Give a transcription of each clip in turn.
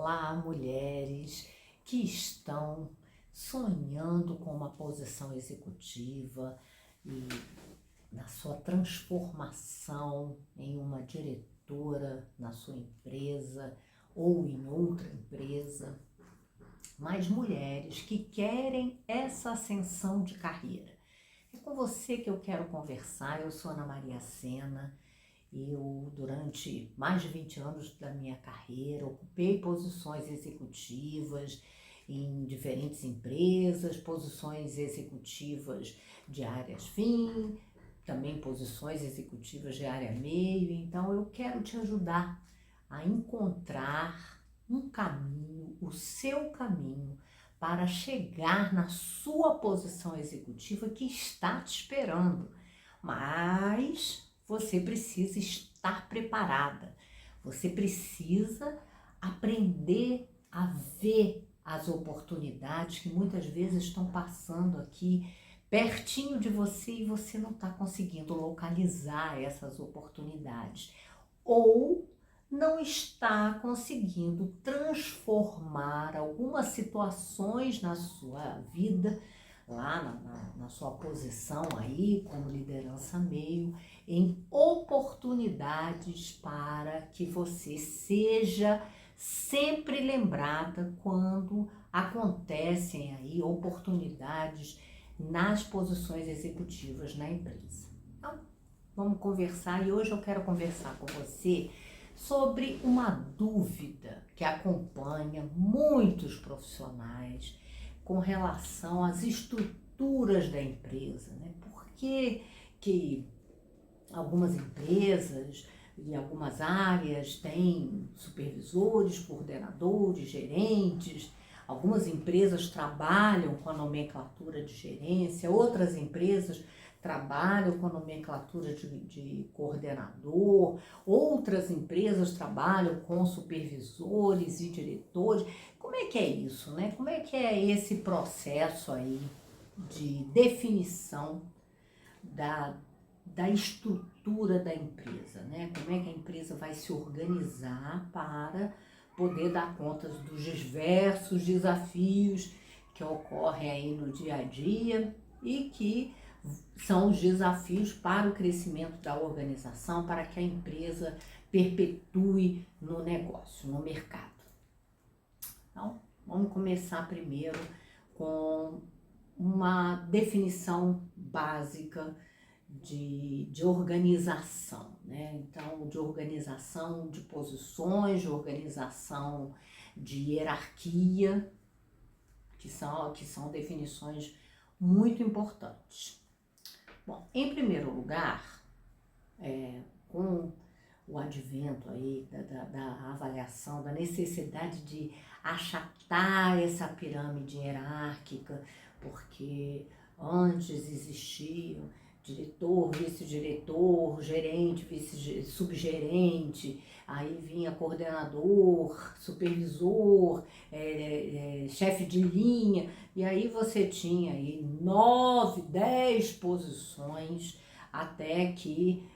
Olá, mulheres que estão sonhando com uma posição executiva e na sua transformação em uma diretora na sua empresa ou em outra empresa, mas mulheres que querem essa ascensão de carreira. É com você que eu quero conversar. Eu sou Ana Maria Sena. Eu, durante mais de 20 anos da minha carreira, ocupei posições executivas em diferentes empresas, posições executivas de áreas fim, também posições executivas de área meio. Então, eu quero te ajudar a encontrar um caminho, o seu caminho, para chegar na sua posição executiva que está te esperando. Mas você precisa estar preparada, você precisa aprender a ver as oportunidades que muitas vezes estão passando aqui pertinho de você e você não está conseguindo localizar essas oportunidades. Ou não está conseguindo transformar algumas situações na sua vida, lá na sua posição aí como liderança meio, em oportunidades para que você seja sempre lembrada quando acontecem aí oportunidades nas posições executivas na empresa. Então, vamos conversar e hoje eu quero conversar com você sobre uma dúvida que acompanha muitos profissionais com relação às estruturas da empresa, né? Por que algumas empresas e algumas áreas têm supervisores, coordenadores, gerentes? Algumas empresas trabalham com a nomenclatura de gerência, outras empresas trabalham com a nomenclatura de coordenador, outras empresas trabalham com supervisores e diretores. Como é que é isso, né? Como é que é esse processo aí de definição da estrutura da empresa, né? Como é que a empresa vai se organizar para poder dar conta dos diversos desafios que ocorrem aí no dia a dia e que são os desafios para o crescimento da organização, para que a empresa perpetue no negócio, no mercado. Então, vamos começar primeiro com uma definição básica de organização, né? Então, de organização de posições, de organização de hierarquia, que são definições muito importantes. Bom, em primeiro lugar, com o advento aí da avaliação, da necessidade de achatar essa pirâmide hierárquica, porque antes existiam diretor, vice-diretor, gerente, subgerente, aí vinha coordenador, supervisor, chefe de linha, e aí você tinha aí 9, 10 posições até que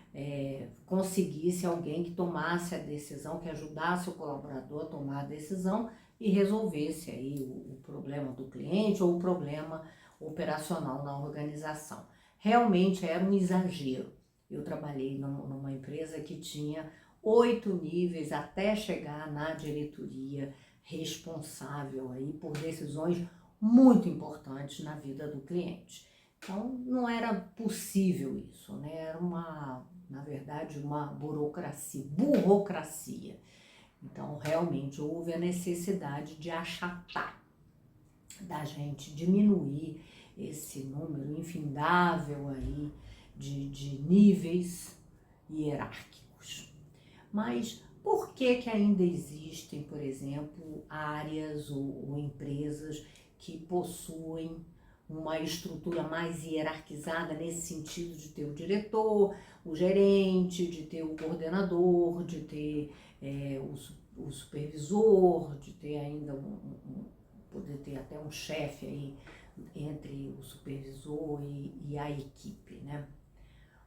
conseguisse alguém que tomasse a decisão, que ajudasse o colaborador a tomar a decisão e resolvesse aí o problema do cliente ou o problema operacional na organização. Realmente era um exagero. Eu trabalhei numa empresa que tinha 8 níveis até chegar na diretoria responsável aí por decisões muito importantes na vida do cliente. Então, não era possível isso, né? Era na verdade, uma burocracia. Então, realmente, houve a necessidade de achatar, da gente diminuir esse número infindável aí de níveis hierárquicos. Mas por que ainda existem, por exemplo, áreas ou empresas que possuem uma estrutura mais hierarquizada nesse sentido de ter o diretor, o gerente, de ter o coordenador, de ter o supervisor, de ter ainda poder ter até um chefe aí entre o supervisor e a equipe, né?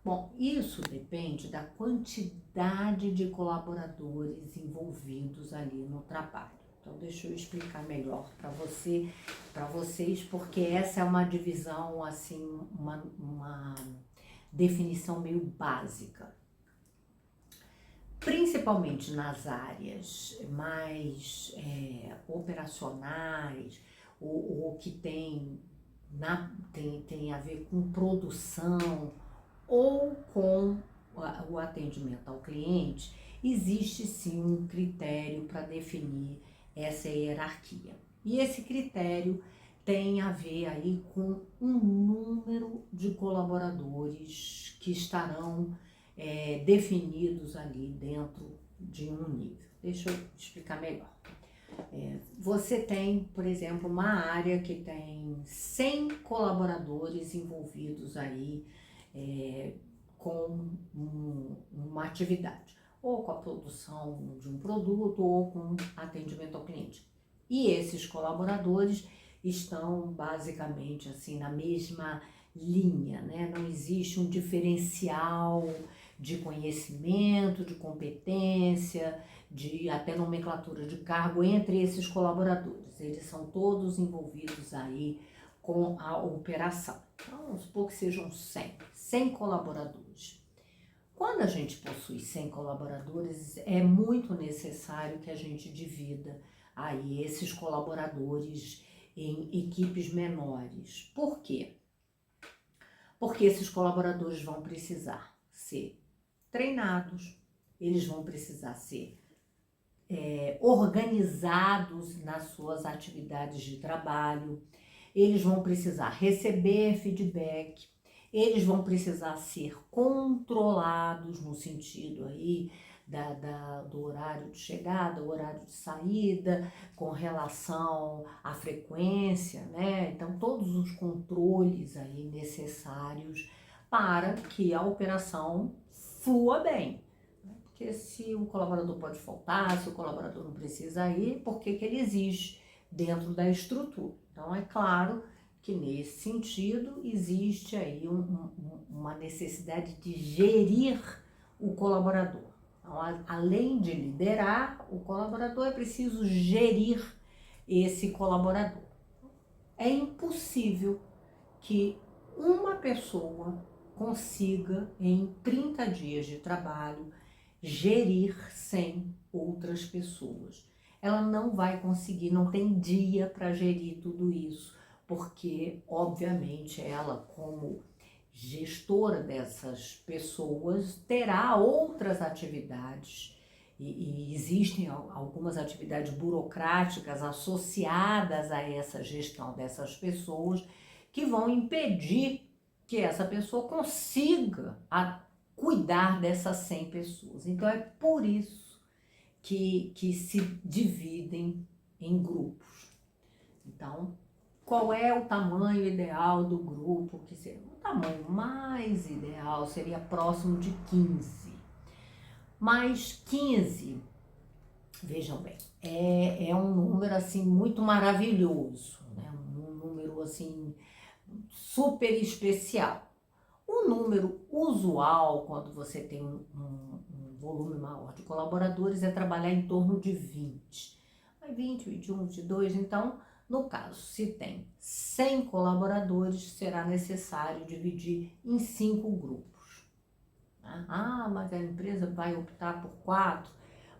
Bom, isso depende da quantidade de colaboradores envolvidos ali no trabalho. Então, deixa eu explicar melhor para vocês, porque essa é uma divisão, assim, uma definição meio básica. Principalmente nas áreas mais operacionais, ou que tem a ver com produção ou com o atendimento ao cliente, existe sim um critério para definir essa hierarquia. E esse critério tem a ver aí com um número de colaboradores que estarão definidos ali dentro de um nível. Deixa eu explicar melhor. Você tem, por exemplo, uma área que tem 100 colaboradores envolvidos aí com uma atividade, ou com a produção de um produto, ou com atendimento ao cliente. E esses colaboradores estão basicamente assim na mesma linha, né? Não existe um diferencial de conhecimento, de competência, de até nomenclatura de cargo entre esses colaboradores. Eles são todos envolvidos aí com a operação. Então, vamos supor que sejam 100 colaboradores. Quando a gente possui 100 colaboradores, é muito necessário que a gente divida aí esses colaboradores em equipes menores. Por quê? Porque esses colaboradores vão precisar ser treinados, eles vão precisar ser organizados nas suas atividades de trabalho, eles vão precisar receber feedback, eles vão precisar ser controlados no sentido aí do horário de chegada, o horário de saída, com relação à frequência, né? Então, todos os controles aí necessários para que a operação flua bem. Porque se o colaborador pode faltar, se o colaborador não precisa ir, por que ele existe dentro da estrutura? Então, é claro que nesse sentido existe aí uma necessidade de gerir o colaborador. Então, além de liderar o colaborador, é preciso gerir esse colaborador. É impossível que uma pessoa consiga, em 30 dias de trabalho, gerir 100 outras pessoas. Ela não vai conseguir, não tem dia para gerir tudo isso, porque, obviamente, ela, como gestora dessas pessoas, terá outras atividades e existem algumas atividades burocráticas associadas a essa gestão dessas pessoas que vão impedir que essa pessoa consiga cuidar dessas 100 pessoas. Então, é por isso que se dividem em grupos. Então, qual é o tamanho ideal do grupo? Que seria o tamanho mais ideal seria próximo de 15. Mas 15, vejam bem, é um número assim muito maravilhoso, né? Um número assim super especial. O número usual, quando você tem um volume maior de colaboradores, é trabalhar em torno de 20. 20, 21, 22, então, no caso, se tem 100 colaboradores, será necessário dividir em 5 grupos. Ah, mas a empresa vai optar por 4,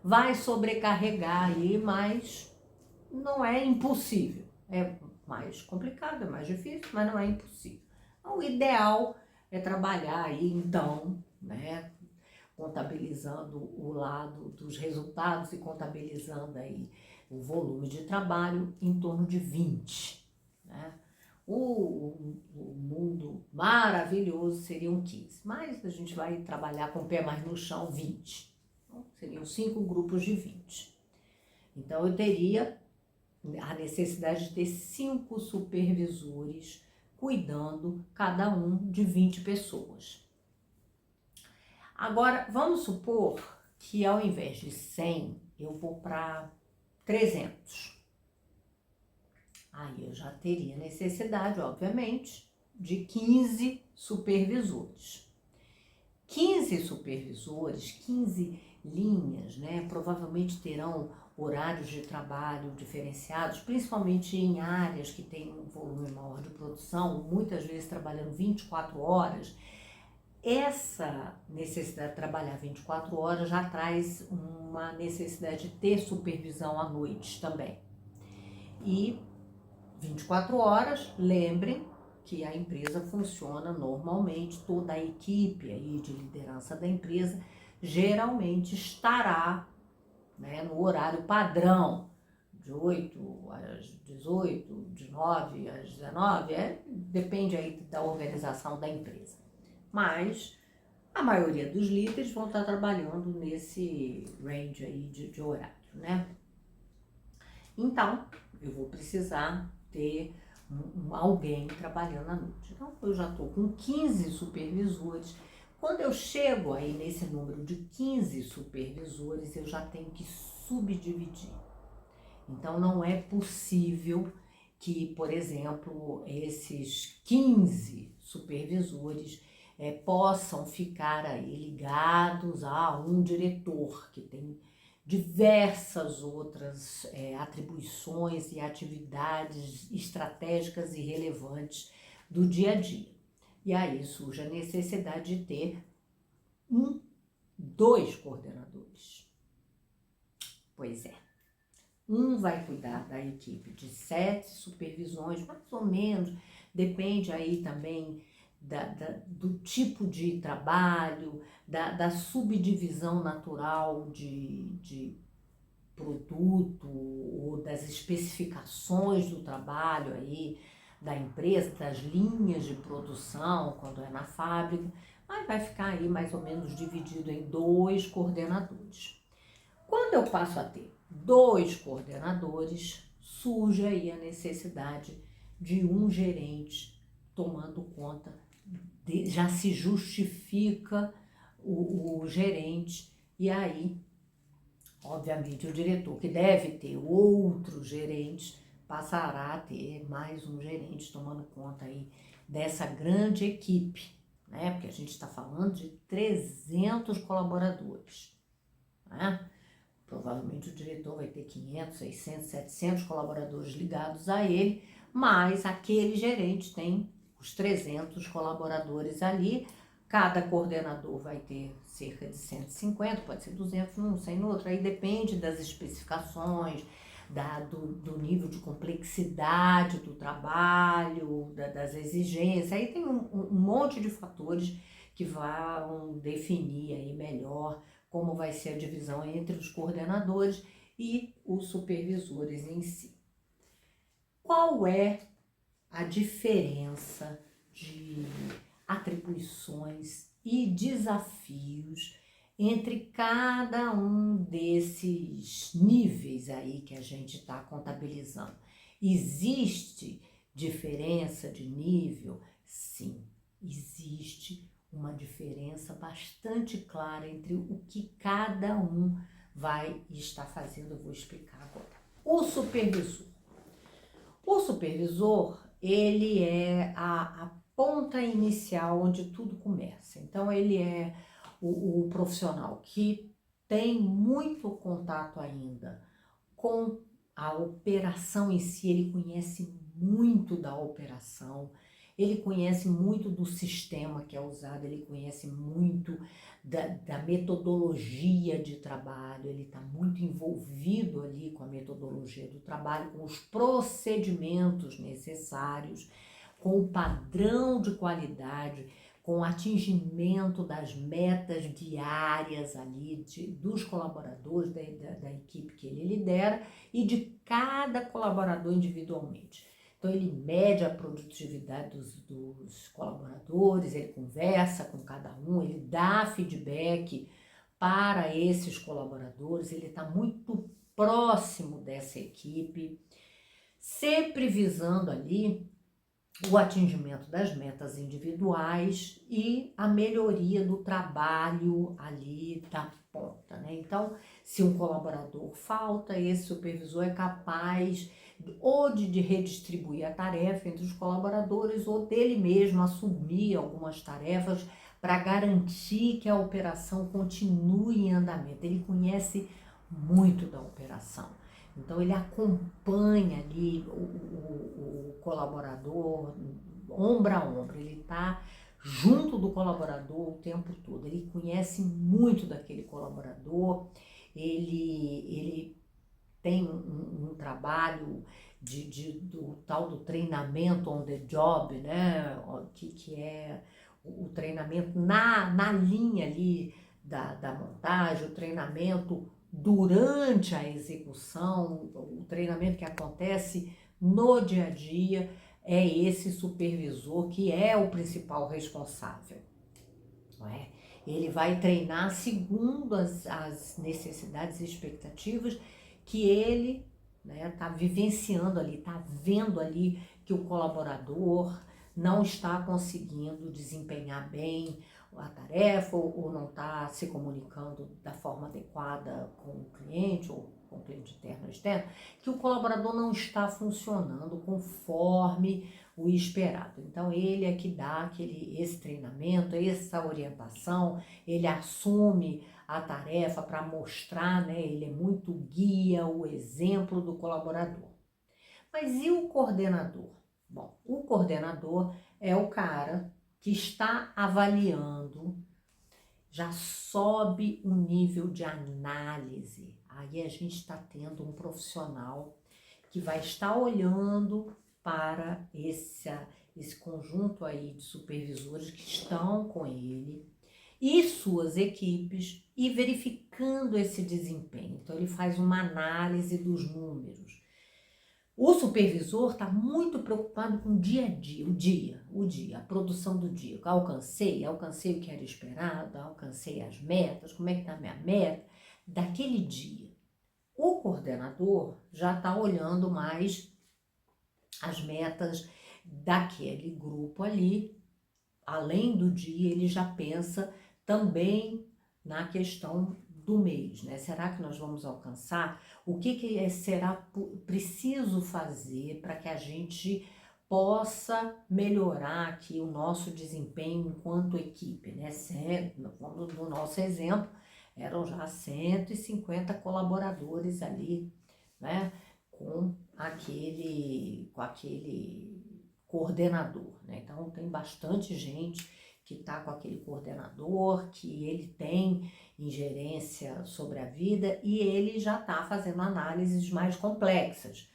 vai sobrecarregar aí, mas não é impossível. É mais complicado, é mais difícil, mas não é impossível. Então, o ideal é trabalhar aí, então, né, contabilizando o lado dos resultados e contabilizando aí o volume de trabalho em torno de 20, né? O mundo maravilhoso seriam 15, mas a gente vai trabalhar com o pé mais no chão, 20. Então, seriam 5 grupos de 20. Então, eu teria a necessidade de ter 5 supervisores cuidando cada um de 20 pessoas. Agora, vamos supor que ao invés de 100, eu vou para 300. Aí eu já teria necessidade, obviamente, de 15 supervisores. 15 supervisores, 15 linhas, né? Provavelmente terão horários de trabalho diferenciados, principalmente em áreas que têm um volume maior de produção, muitas vezes trabalhando 24 horas, essa necessidade de trabalhar 24 horas já traz uma necessidade de ter supervisão à noite também. E 24 horas, lembrem que a empresa funciona normalmente, toda a equipe aí de liderança da empresa geralmente estará, né, no horário padrão, de 8 às 18, de 9 às 19, depende aí da organização da empresa. Mas a maioria dos líderes vão estar trabalhando nesse range aí de horário, né? Então, eu vou precisar ter alguém trabalhando à noite. Então, eu já estou com 15 supervisores. Quando eu chego aí nesse número de 15 supervisores, eu já tenho que subdividir. Então, não é possível que, por exemplo, esses 15 supervisores possam ficar aí ligados a um diretor que tem diversas outras atribuições e atividades estratégicas e relevantes do dia a dia. E aí surge a necessidade de ter 2 coordenadores. Pois é. Um vai cuidar da equipe de 7 supervisões, mais ou menos, depende aí também do tipo de trabalho, da subdivisão natural de produto ou das especificações do trabalho aí da empresa, das linhas de produção, quando é na fábrica, mas vai ficar aí mais ou menos dividido em 2 coordenadores. Quando eu passo a ter 2 coordenadores, surge aí a necessidade de um gerente tomando conta, já se justifica o gerente, e aí, obviamente, o diretor, que deve ter outros gerentes, passará a ter mais um gerente tomando conta aí dessa grande equipe, né? Porque a gente está falando de 300 colaboradores, né? Provavelmente o diretor vai ter 500, 600, 700 colaboradores ligados a ele, mas aquele gerente tem os 300 colaboradores ali. Cada coordenador vai ter cerca de 150, pode ser 200 num, 100 no outro, aí depende das especificações, do nível de complexidade do trabalho, das exigências, aí tem um monte de fatores que vão definir aí melhor como vai ser a divisão entre os coordenadores e os supervisores em si. Qual é a diferença de atribuições e desafios entre cada um desses níveis aí que a gente está contabilizando? Existe diferença de nível? Sim, existe uma diferença bastante clara entre o que cada um vai estar fazendo. Eu vou explicar agora. O supervisor, ele é a ponta inicial onde tudo começa. Então, ele é o profissional que tem muito contato ainda com a operação em si, ele conhece muito da operação, ele conhece muito do sistema que é usado, ele conhece muito da metodologia de trabalho, ele está muito envolvido ali com a metodologia do trabalho, com os procedimentos necessários, com o padrão de qualidade, com o atingimento das metas diárias ali dos colaboradores, da equipe que ele lidera e de cada colaborador individualmente. Então, ele mede a produtividade dos colaboradores, ele conversa com cada um, ele dá feedback para esses colaboradores, ele está muito próximo dessa equipe, sempre visando ali o atingimento das metas individuais e a melhoria do trabalho ali da ponta, né? Então, se um colaborador falta, esse supervisor é capaz ou de redistribuir a tarefa entre os colaboradores ou dele mesmo assumir algumas tarefas para garantir que a operação continue em andamento. Ele conhece muito da operação. Então ele acompanha ali o colaborador ombro a ombro, ele está junto do colaborador o tempo todo, ele conhece muito daquele colaborador, ele tem um trabalho do tal do treinamento on the job, né? Que é o treinamento na linha ali da montagem, o treinamento durante a execução, o treinamento que acontece no dia a dia, é esse supervisor que é o principal responsável, não é? Ele vai treinar segundo as necessidades e expectativas que ele está vivenciando ali, está vendo ali que o colaborador não está conseguindo desempenhar bem a tarefa ou não está se comunicando da forma adequada com o cliente ou com o cliente interno ou externo, que o colaborador não está funcionando conforme o esperado. Então ele é que dá esse treinamento, essa orientação, ele assume a tarefa para mostrar, né? Ele é muito guia, o exemplo do colaborador. Mas e o coordenador? Bom, o coordenador é o cara que está avaliando, já sobe o nível de análise. Aí a gente está tendo um profissional que vai estar olhando para esse conjunto aí de supervisores que estão com ele e suas equipes e verificando esse desempenho. Então ele faz uma análise dos números. O supervisor está muito preocupado com o dia a dia, a produção do dia. Alcancei o que era esperado, alcancei as metas, como é que está a minha meta daquele dia. O coordenador já está olhando mais as metas daquele grupo ali. Além do dia, ele já pensa também na questão do mês, né? Será que nós vamos alcançar? O que será preciso fazer para que a gente possa melhorar aqui o nosso desempenho enquanto equipe, né? No nosso exemplo, eram já 150 colaboradores ali, né? Com aquele coordenador, né? Então tem bastante gente que está com aquele coordenador, que ele tem ingerência sobre a vida e ele já está fazendo análises mais complexas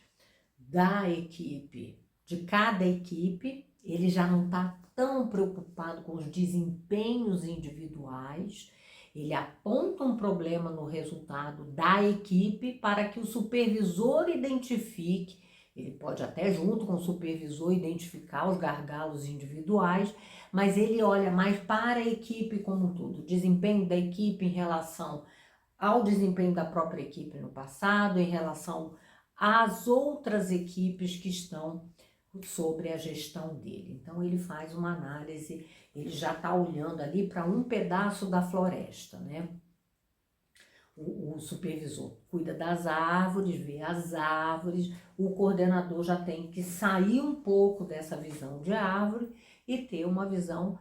da equipe, de cada equipe. Ele já não está tão preocupado com os desempenhos individuais, ele aponta um problema no resultado da equipe para que o supervisor identifique. Ele pode até junto com o supervisor identificar os gargalos individuais, mas ele olha mais para a equipe como um todo, o desempenho da equipe em relação ao desempenho da própria equipe no passado, em relação às outras equipes que estão sobre a gestão dele. Então ele faz uma análise, ele já está olhando ali para um pedaço da floresta, né? O supervisor cuida das árvores, vê as árvores, o coordenador já tem que sair um pouco dessa visão de árvore e ter uma visão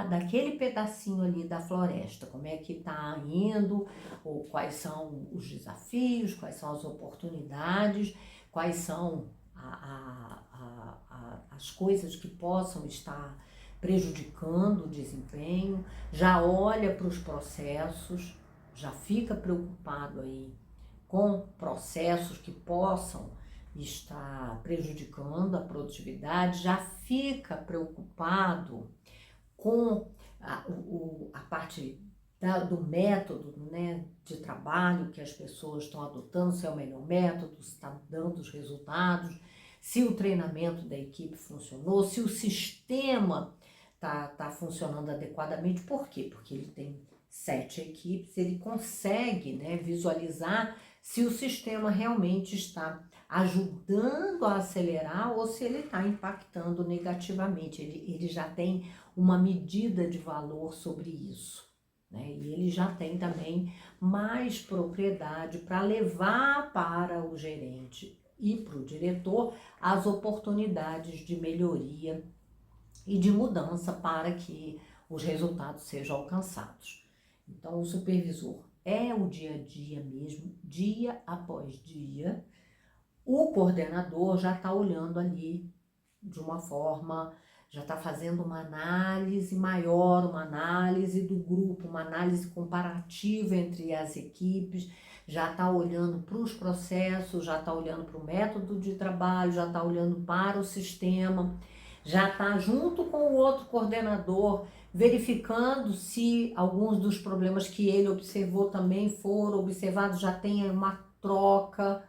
daquele pedacinho ali da floresta, como é que está indo, ou quais são os desafios, quais são as oportunidades, quais são as coisas que possam estar prejudicando o desempenho, já olha para os processos, já fica preocupado aí com processos que possam estar prejudicando a produtividade, já fica preocupado com a parte do método, né, de trabalho que as pessoas estão adotando, se é o melhor método, se está dando os resultados, se o treinamento da equipe funcionou, se o sistema está funcionando adequadamente. Por quê? Porque ele tem 7 equipes, ele consegue, né, visualizar se o sistema realmente está ajudando a acelerar ou se ele está impactando negativamente. Ele já tem uma medida de valor sobre isso, né? E ele já tem também mais propriedade para levar para o gerente e para o diretor as oportunidades de melhoria e de mudança para que os resultados sejam alcançados. Então, o supervisor é o dia a dia mesmo, dia após dia. O coordenador já está olhando ali de uma forma, já está fazendo uma análise maior, uma análise do grupo, uma análise comparativa entre as equipes, já está olhando para os processos, já está olhando para o método de trabalho, já está olhando para o sistema, já está junto com o outro coordenador, verificando se alguns dos problemas que ele observou também foram observados, já tem uma troca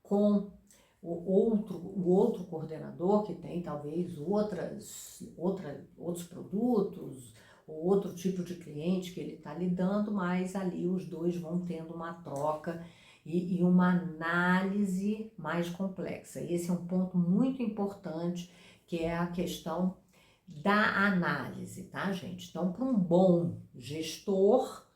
com o outro coordenador que tem talvez outros produtos ou outro tipo de cliente que ele está lidando, mas ali os dois vão tendo uma troca e uma análise mais complexa. Esse é um ponto muito importante, que é a questão da análise, tá, gente? Então, para um bom gestor,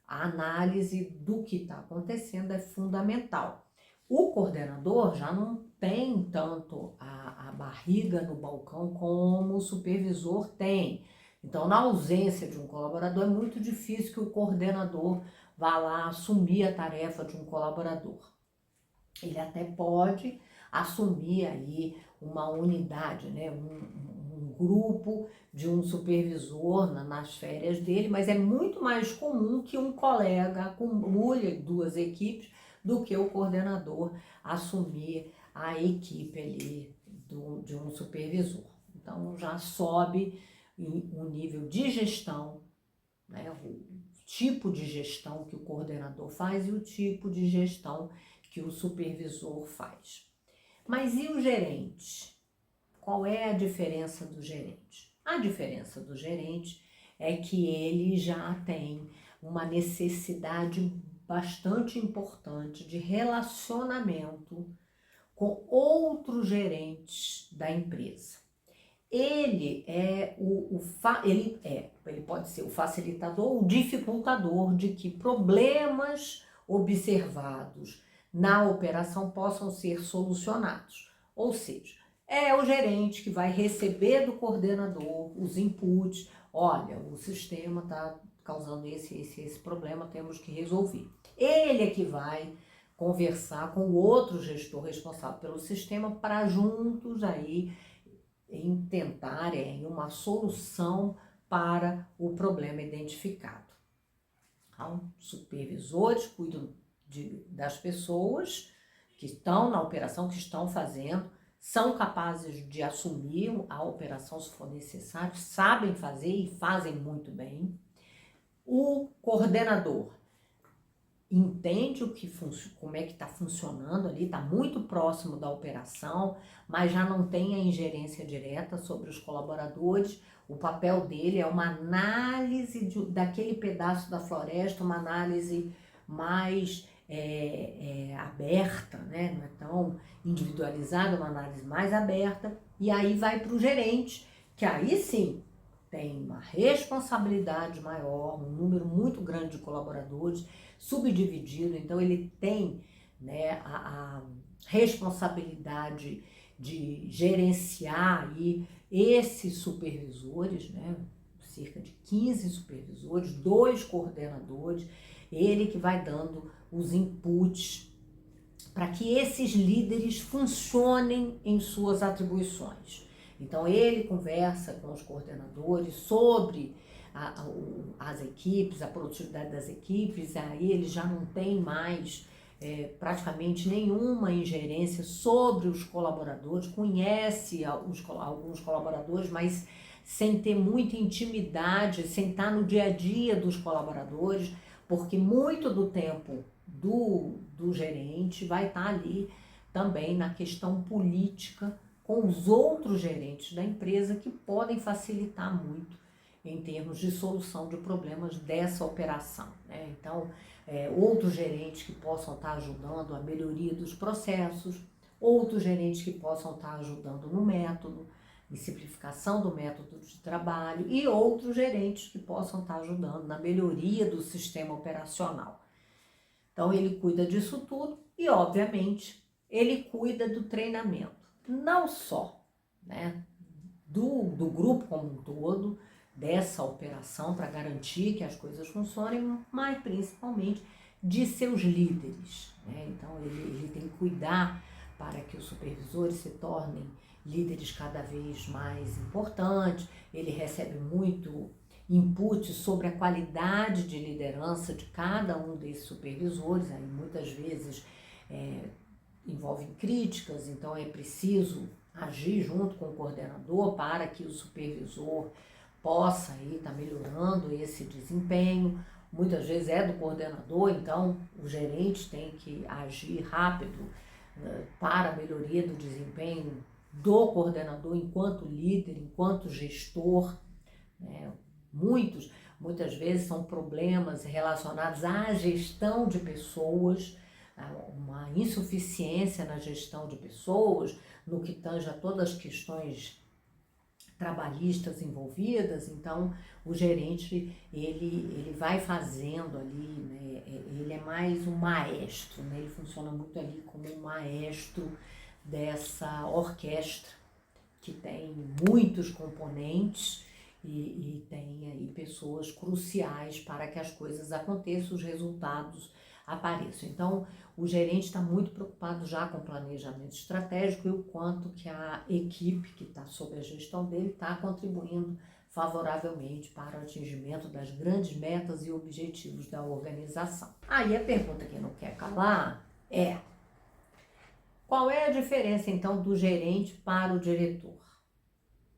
a análise do que está acontecendo é fundamental. O coordenador já não tem tanto a barriga no balcão como o supervisor tem. Então, na ausência de um colaborador, é muito difícil que o coordenador vá lá assumir a tarefa de um colaborador. Ele até pode assumir aí uma unidade, né? um grupo de um supervisor nas férias dele, mas é muito mais comum que um colega acumule duas equipes do que o coordenador assumir a equipe ali de um supervisor. Então já sobe o nível de gestão, né? O tipo de gestão que o coordenador faz e o tipo de gestão que o supervisor faz. Mas e o gerente? Qual é a diferença do gerente? A diferença do gerente é que ele já tem uma necessidade bastante importante de relacionamento com outros gerentes da empresa. Ele pode ser o facilitador, o dificultador de que problemas observados na operação possam ser solucionados. Ou seja, é o gerente que vai receber do coordenador os inputs. Olha, o sistema está causando esse problema, temos que resolver. Ele é que vai conversar com o outro gestor responsável pelo sistema para juntos aí tentarem uma solução para o problema identificado. Então, supervisores cuidam das pessoas que estão na operação, que estão fazendo, são capazes de assumir a operação se for necessário, sabem fazer e fazem muito bem. O coordenador entende como é que está funcionando ali, está muito próximo da operação, mas já não tem a ingerência direta sobre os colaboradores. O papel dele é uma análise daquele pedaço da floresta, uma análise mais aberta, né? Não é tão individualizada, uma análise mais aberta, e aí vai para o gerente, que aí sim tem uma responsabilidade maior, um número muito grande de colaboradores, subdividido, então ele tem, né, a responsabilidade de gerenciar aí esses supervisores, né, cerca de 15 supervisores, 2 coordenadores, ele que vai dando os inputs para que esses líderes funcionem em suas atribuições. Então ele conversa com os coordenadores sobre as equipes, a produtividade das equipes, aí ele já não tem mais praticamente nenhuma ingerência sobre os colaboradores, conhece alguns colaboradores, mas sem ter muita intimidade, sem estar no dia a dia dos colaboradores, porque muito do tempo do gerente vai estar ali também na questão política com os outros gerentes da empresa, que podem facilitar muito em termos de solução de problemas dessa operação, né? Então, outros gerentes que possam estar ajudando a melhoria dos processos, outros gerentes que possam estar ajudando no método, em simplificação do método de trabalho, e outros gerentes que possam estar ajudando na melhoria do sistema operacional. Então, ele cuida disso tudo e, obviamente, ele cuida do treinamento, não só, né, do grupo como um todo, dessa operação para garantir que as coisas funcionem, mas principalmente de seus líderes, né? Então ele tem que cuidar para que os supervisores se tornem líderes cada vez mais importantes. Ele recebe muito input sobre a qualidade de liderança de cada um desses supervisores, aí muitas vezes envolvem críticas, então é preciso agir junto com o coordenador para que o supervisor possa estar melhorando esse desempenho. Muitas vezes é do coordenador, então o gerente tem que agir rápido para a melhoria do desempenho do coordenador enquanto líder, enquanto gestor, né? Muitas vezes são problemas relacionados à gestão de pessoas, uma insuficiência na gestão de pessoas, no que tange a todas as questões trabalhistas envolvidas. Então o gerente ele vai fazendo ali, né? Ele é mais um maestro, né? Ele funciona muito ali como um maestro dessa orquestra que tem muitos componentes e tem aí pessoas cruciais para que as coisas aconteçam, os resultados apareçam. Então, o gerente está muito preocupado já com o planejamento estratégico e o quanto que a equipe que está sob a gestão dele está contribuindo favoravelmente para o atingimento das grandes metas e objetivos da organização. Aí a pergunta que não quer calar é: qual é a diferença então do gerente para o diretor?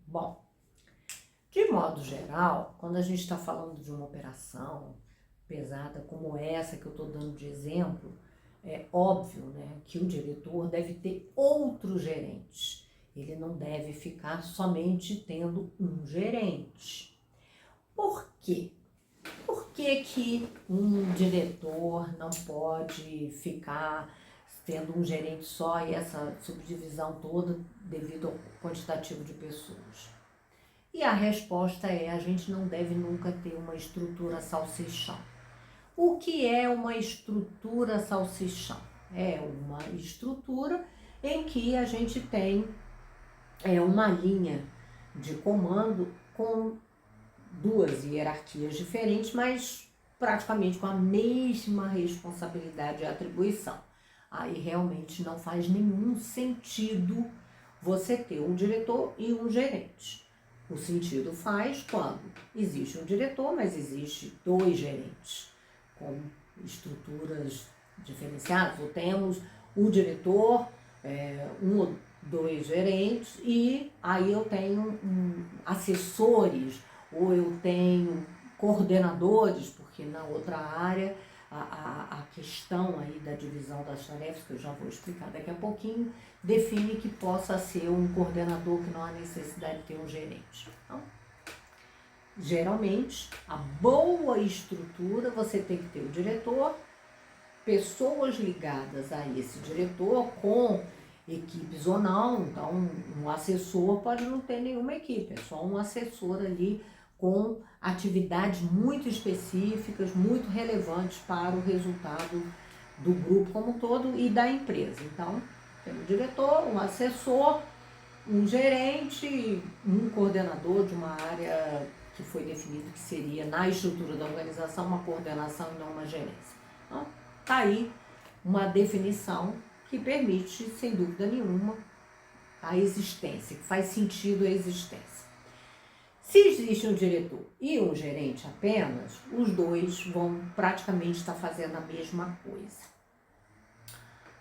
Bom, de modo geral, quando a gente está falando de uma operação pesada como essa que eu estou dando de exemplo, é óbvio, né, que o diretor deve ter outros gerentes. Ele não deve ficar somente tendo um gerente. Por quê? Por que um diretor não pode ficar tendo um gerente só e essa subdivisão toda devido ao quantitativo de pessoas? E a resposta é: a gente não deve nunca ter uma estrutura salsichão. O que é uma estrutura salsichão? É uma estrutura em que a gente tem uma linha de comando com duas hierarquias diferentes, mas praticamente com a mesma responsabilidade e atribuição. Aí realmente não faz nenhum sentido você ter um diretor e um gerente. O sentido faz quando existe um diretor, mas existe dois gerentes, com estruturas diferenciadas. Ou temos o diretor, um ou dois gerentes, e aí eu tenho assessores, ou eu tenho coordenadores, porque na outra área a questão aí da divisão das tarefas, que eu já vou explicar daqui a pouquinho, define que possa ser um coordenador, que não há necessidade de ter um gerente. Então, geralmente, a boa estrutura, você tem que ter o diretor, pessoas ligadas a esse diretor, com equipes ou não. Então, um assessor pode não ter nenhuma equipe, é só um assessor ali com atividades muito específicas, muito relevantes para o resultado do grupo como um todo e da empresa. Então, tem um diretor, um assessor, um gerente, um coordenador de uma área que foi definido que seria, na estrutura da organização, uma coordenação e não uma gerência. Então, está aí uma definição que permite, sem dúvida nenhuma, a existência, que faz sentido a existência. Se existe um diretor e um gerente apenas, os dois vão praticamente estar fazendo a mesma coisa.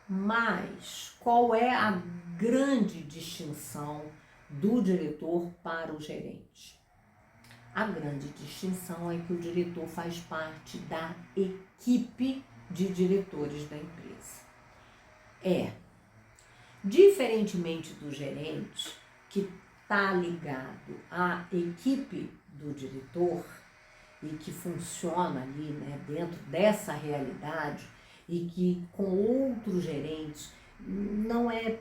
Mas qual é a grande distinção do diretor para o gerente? A grande distinção é que o diretor faz parte da equipe de diretores da empresa. Diferentemente do gerente, que está ligado à equipe do diretor e que funciona ali, né, dentro dessa realidade, e que com outros gerentes não é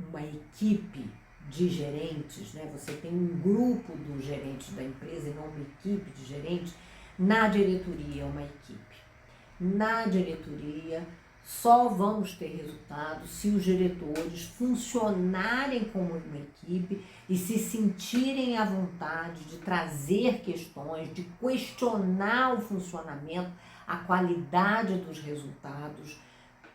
uma equipe de gerentes, né? Você tem um grupo dos gerentes da empresa e não uma equipe de gerentes. Na diretoria é uma equipe. Na diretoria, Só vamos ter resultado se os diretores funcionarem como uma equipe e se sentirem à vontade de trazer questões, de questionar o funcionamento, a qualidade dos resultados,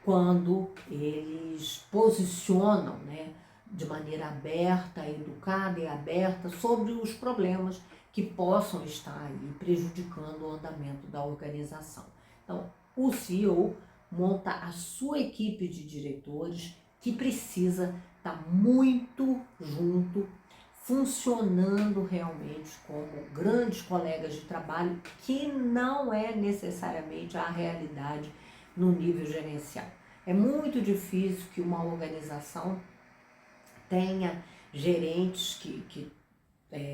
quando eles posicionam, né, de maneira aberta, educada e aberta sobre os problemas que possam estar aí prejudicando o andamento da organização. Então, o CEO monta a sua equipe de diretores que precisa estar muito junto, funcionando realmente como grandes colegas de trabalho, que não é necessariamente a realidade no nível gerencial. É muito difícil que uma organização tenha gerentes que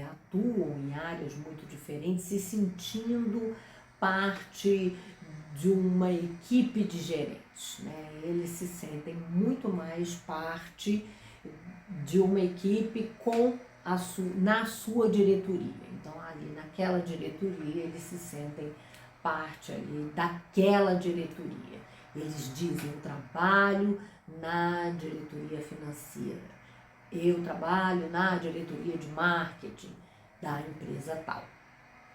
atuam em áreas muito diferentes, se sentindo parte de uma equipe de gerentes, né? Eles se sentem muito mais parte de uma equipe na sua diretoria. Então, ali naquela diretoria, eles se sentem parte ali daquela diretoria. Eles dizem: eu trabalho na diretoria financeira, eu trabalho na diretoria de marketing da empresa tal,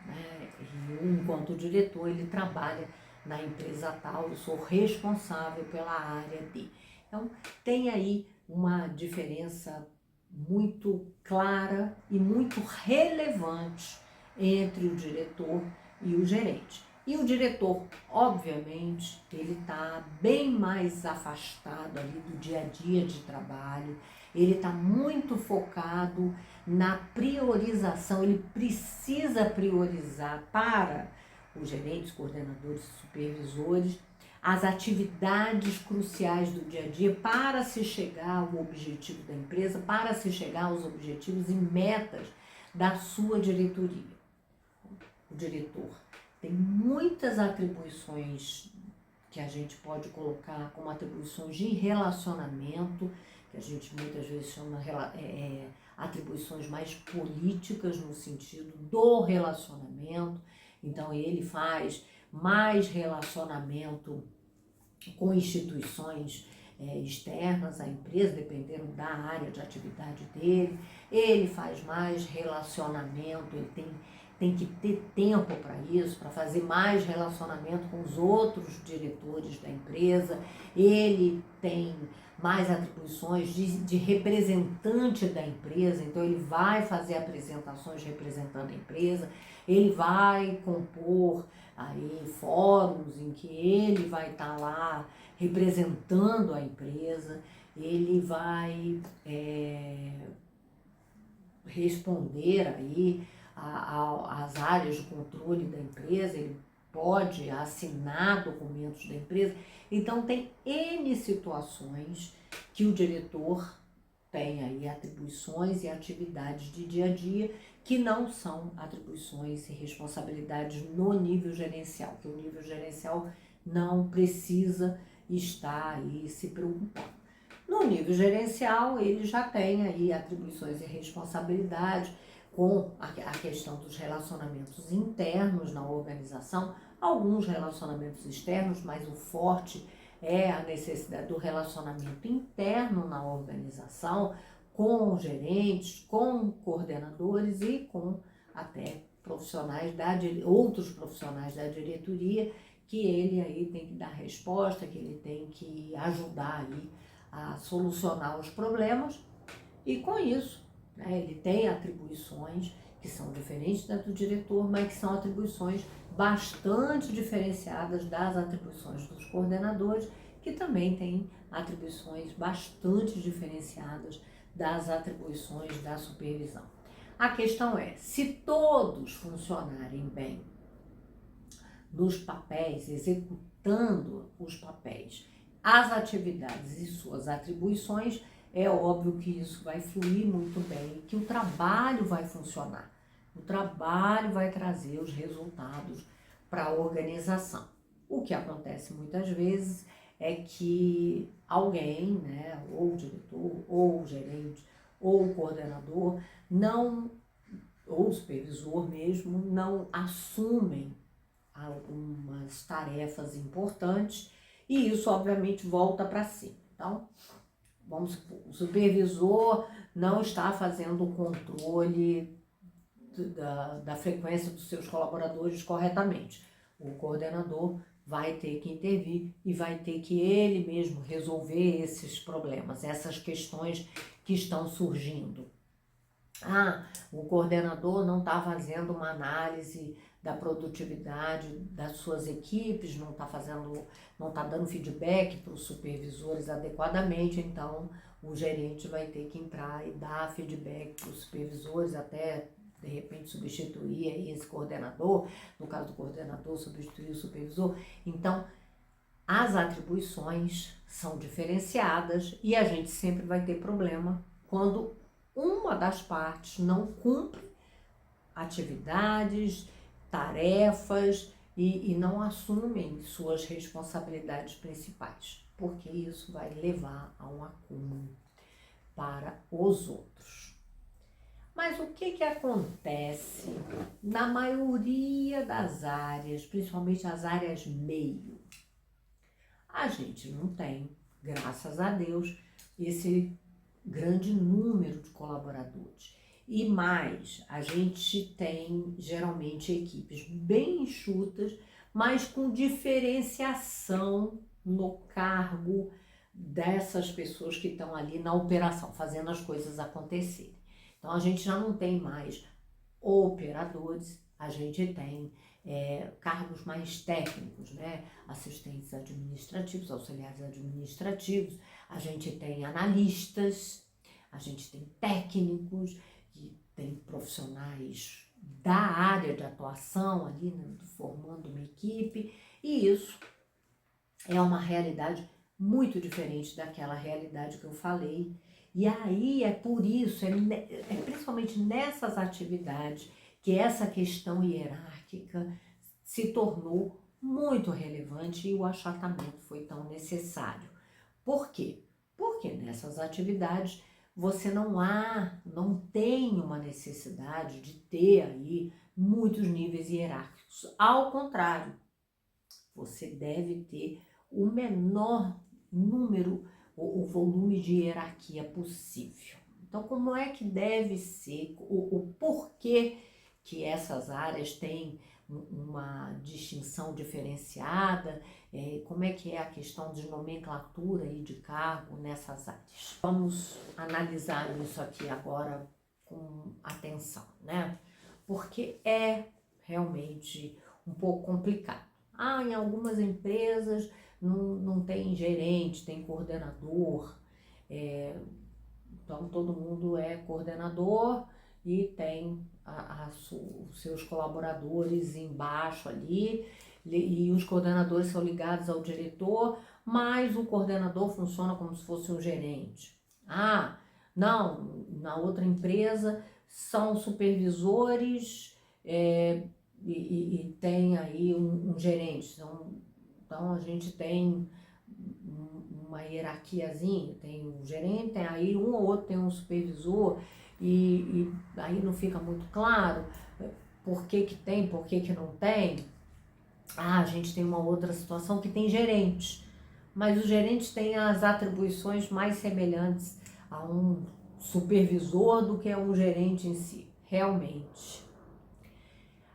né? E enquanto diretor, ele trabalha na empresa tal, eu sou responsável pela área de. Então, tem aí uma diferença muito clara e muito relevante entre o diretor e o gerente. E o diretor, obviamente, ele está bem mais afastado ali do dia a dia de trabalho, ele está muito focado na priorização, ele precisa priorizar para os gerentes, coordenadores, supervisores, as atividades cruciais do dia a dia para se chegar ao objetivo da empresa, para se chegar aos objetivos e metas da sua diretoria. O diretor tem muitas atribuições que a gente pode colocar como atribuições de relacionamento, que a gente muitas vezes chama atribuições mais políticas no sentido do relacionamento. Então ele faz mais relacionamento com instituições externas à empresa, dependendo da área de atividade dele. Ele faz mais relacionamento, ele tem que ter tempo para isso, para fazer mais relacionamento com os outros diretores da empresa. Ele tem mais atribuições de representante da empresa, então ele vai fazer apresentações representando a empresa, ele vai compor aí fóruns em que ele vai estar lá representando a empresa, ele vai responder aí às áreas de controle da empresa, ele pode assinar documentos da empresa. Então tem N situações que o diretor tem aí atribuições e atividades de dia a dia que não são atribuições e responsabilidades no nível gerencial, que o nível gerencial não precisa estar aí se preocupando. No nível gerencial, ele já tem aí atribuições e responsabilidades com a questão dos relacionamentos internos na organização, alguns relacionamentos externos, mas o forte é a necessidade do relacionamento interno na organização, com gerentes, com coordenadores e com até outros profissionais da diretoria, que ele aí tem que dar resposta, que ele tem que ajudar aí a solucionar os problemas. E com isso, né, ele tem atribuições que são diferentes da do diretor, mas que são atribuições bastante diferenciadas das atribuições dos coordenadores, que também têm atribuições bastante diferenciadas das atribuições da supervisão. A questão é, se todos funcionarem bem nos papéis, executando os papéis, as atividades e suas atribuições, é óbvio que isso vai fluir muito bem, que o trabalho vai funcionar, o trabalho vai trazer os resultados para a organização. O que acontece muitas vezes é que alguém, né, ou o diretor, ou o gerente, ou o coordenador, ou o supervisor mesmo, não assumem algumas tarefas importantes e isso obviamente volta para cima. Então, vamos supor, o supervisor não está fazendo o controle da frequência dos seus colaboradores corretamente. O coordenador vai ter que intervir e vai ter que ele mesmo resolver esses problemas, essas questões que estão surgindo. O coordenador não está fazendo uma análise da produtividade das suas equipes, não está dando feedback para os supervisores adequadamente, então o gerente vai ter que entrar e dar feedback para os supervisores, até de repente substituir aí esse coordenador, no caso do coordenador, substituir o supervisor. Então, as atribuições são diferenciadas e a gente sempre vai ter problema quando uma das partes não cumpre atividades, tarefas e não assumem suas responsabilidades principais, porque isso vai levar a um acúmulo para os outros. Mas o que acontece na maioria das áreas, principalmente as áreas meio? A gente não tem, graças a Deus, esse grande número de colaboradores. E mais, a gente tem geralmente equipes bem enxutas, mas com diferenciação no cargo dessas pessoas que estão ali na operação, fazendo as coisas acontecerem. Então, a gente já não tem mais operadores, a gente tem cargos mais técnicos, né? Assistentes administrativos, auxiliares administrativos, a gente tem analistas, a gente tem técnicos, que tem profissionais da área de atuação ali, né, formando uma equipe, e isso é uma realidade muito diferente daquela realidade que eu falei. E aí é por isso, é principalmente nessas atividades que essa questão hierárquica se tornou muito relevante e o achatamento foi tão necessário. Por quê? Porque nessas atividades você não tem uma necessidade de ter aí muitos níveis hierárquicos. Ao contrário, você deve ter o menor número, o volume de hierarquia possível. Então, como é que deve ser, o porquê que essas áreas têm uma distinção diferenciada, como é que é a questão de nomenclatura e de cargo nessas áreas. Vamos analisar isso aqui agora com atenção, né? Porque é realmente um pouco complicado. Em algumas empresas não tem gerente, tem coordenador, então todo mundo é coordenador e tem os seus colaboradores embaixo ali, e os coordenadores são ligados ao diretor, mas o coordenador funciona como se fosse um gerente. Não, na outra empresa são supervisores e tem aí um gerente. Então a gente tem uma hierarquiazinha, tem um gerente, tem aí um ou outro tem um supervisor, e aí não fica muito claro por que tem, por que não tem. A gente tem uma outra situação que tem gerentes, mas os gerentes têm as atribuições mais semelhantes a um supervisor do que a um gerente em si. Realmente,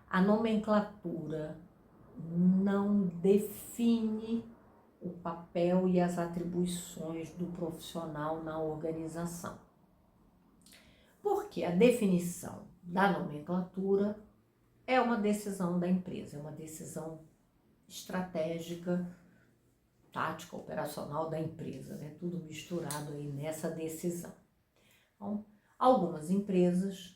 a nomenclatura não define o papel e as atribuições do profissional na organização. Porque a definição da nomenclatura é uma decisão da empresa, é uma decisão estratégica, tática, operacional da empresa, né? Tudo misturado aí nessa decisão. Então, algumas empresas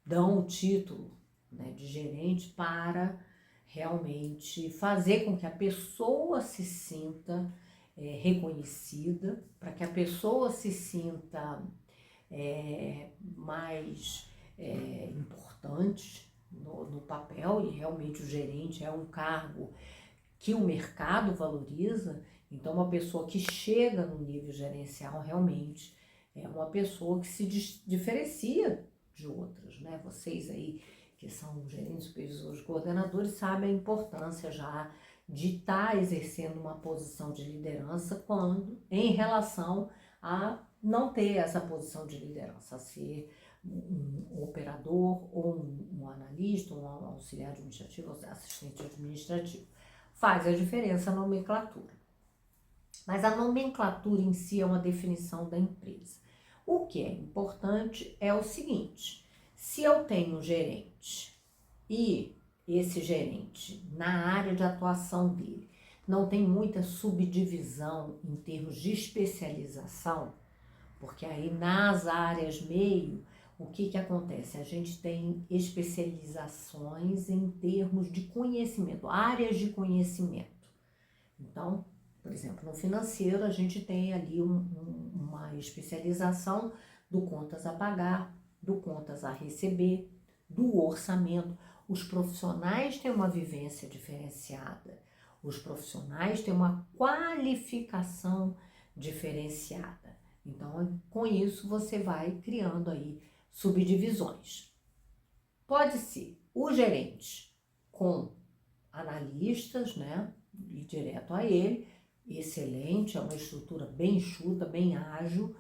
dão o título, né, de gerente para realmente fazer com que a pessoa se sinta reconhecida, para que a pessoa se sinta mais importante no papel, e realmente o gerente é um cargo que o mercado valoriza. Então, uma pessoa que chega no nível gerencial realmente é uma pessoa que se diferencia de outras, né? Vocês aí que são gerentes, supervisores, coordenadores, sabem a importância já de estar exercendo uma posição de liderança quando, em relação a não ter essa posição de liderança, a ser um operador ou um analista, um auxiliar administrativo, assistente administrativo. Faz a diferença a nomenclatura. Mas a nomenclatura em si é uma definição da empresa. O que é importante é o seguinte: se eu tenho um gerente e esse gerente, na área de atuação dele, não tem muita subdivisão em termos de especialização, porque aí nas áreas meio, o que acontece? A gente tem especializações em termos de conhecimento, áreas de conhecimento. Então, por exemplo, no financeiro a gente tem ali uma especialização do contas a pagar, do contas a receber, do orçamento. Os profissionais têm uma vivência diferenciada, os profissionais têm uma qualificação diferenciada. Então, com isso, você vai criando aí subdivisões. Pode ser o gerente com analistas, né, e direto a ele, excelente, é uma estrutura bem enxuta, bem ágil.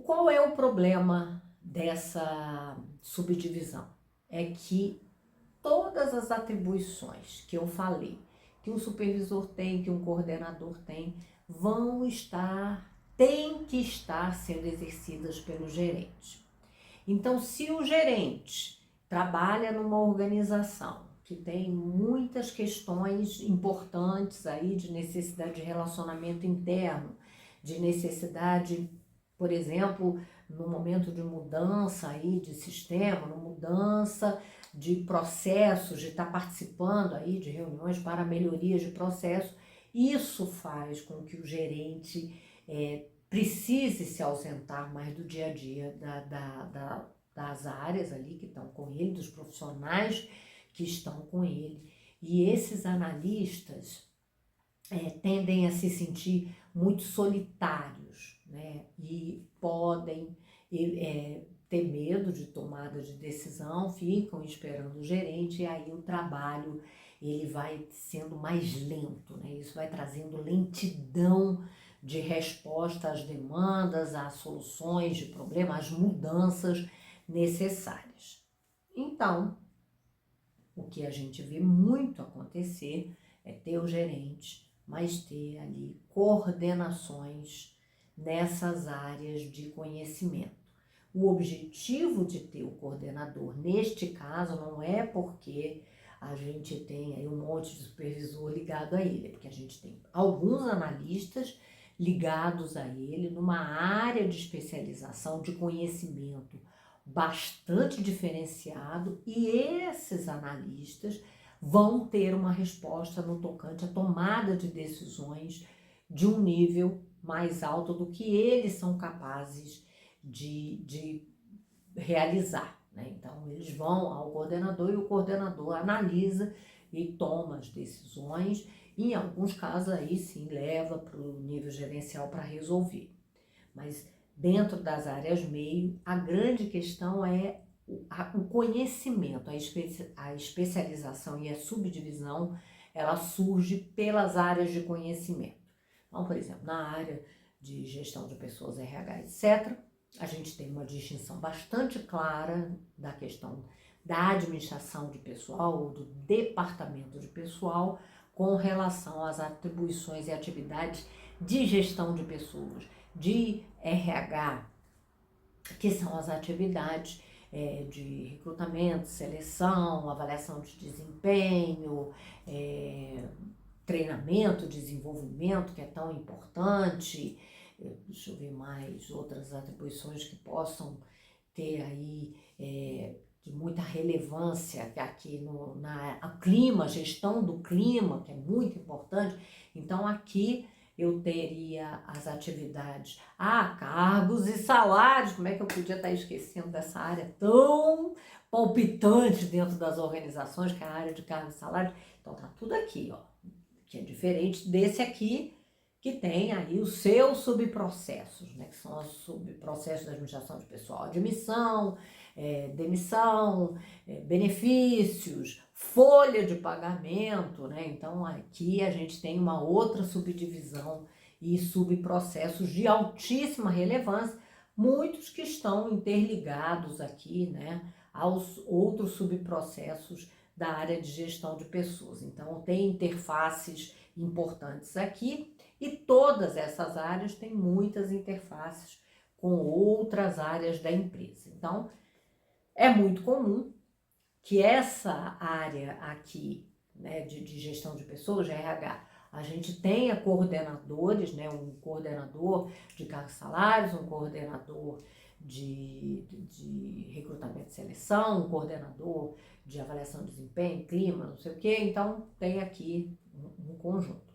Qual é o problema dessa subdivisão? É que todas as atribuições que eu falei, que um supervisor tem, que um coordenador tem, têm que estar sendo exercidas pelo gerente. Então, se o gerente trabalha numa organização que tem muitas questões importantes aí de necessidade de relacionamento interno, de necessidade, por exemplo, no momento de mudança aí de sistema, no mudança de processos, de estar participando aí de reuniões para melhorias de processo, isso faz com que o gerente precise se ausentar mais do dia a dia das áreas ali que estão com ele, dos profissionais que estão com ele. E esses analistas tendem a se sentir muito solitários, né? E podem ter medo de tomada de decisão, ficam esperando o gerente e aí o trabalho ele vai sendo mais lento, né? Isso vai trazendo lentidão de resposta às demandas, às soluções de problemas, às mudanças necessárias. Então, o que a gente vê muito acontecer é ter o gerente, mas ter ali coordenações nessas áreas de conhecimento. O objetivo de ter o coordenador, neste caso, não é porque a gente tem aí um monte de supervisor ligado a ele, é porque a gente tem alguns analistas ligados a ele numa área de especialização, de conhecimento bastante diferenciado, e esses analistas vão ter uma resposta no tocante à tomada de decisões de um nível mais alto do que eles são capazes de realizar, né? Então, eles vão ao coordenador e o coordenador analisa e toma as decisões, e em alguns casos aí sim leva para o nível gerencial para resolver. Mas dentro das áreas meio, a grande questão é o conhecimento, a especialização e a subdivisão, ela surge pelas áreas de conhecimento. Então, por exemplo, na área de gestão de pessoas, RH, etc., a gente tem uma distinção bastante clara da questão da administração de pessoal ou do departamento de pessoal com relação às atribuições e atividades de gestão de pessoas, de RH, que são as atividades de recrutamento, seleção, avaliação de desempenho, treinamento, desenvolvimento, que é tão importante. Deixa eu ver mais outras atribuições que possam ter aí de muita relevância aqui a clima, gestão do clima, que é muito importante. Então aqui eu teria as atividades, cargos e salários. Como é que eu podia estar esquecendo dessa área tão palpitante dentro das organizações, que é a área de cargos e salários? Então tá tudo aqui, ó, que é diferente desse aqui, que tem aí os seus subprocessos, né, que são os subprocessos da administração de pessoal, admissão, demissão, benefícios, folha de pagamento, né? Então aqui a gente tem uma outra subdivisão e subprocessos de altíssima relevância, muitos que estão interligados aqui, né, aos outros subprocessos da área de gestão de pessoas. Então tem interfaces importantes aqui e todas essas áreas têm muitas interfaces com outras áreas da empresa. Então é muito comum que essa área aqui, né, de gestão de pessoas, de RH, a gente tenha coordenadores, né, um coordenador de cargos e salários, um coordenador de recrutamento e seleção, um coordenador de avaliação de desempenho, clima, não sei o quê. Então, tem aqui um conjunto.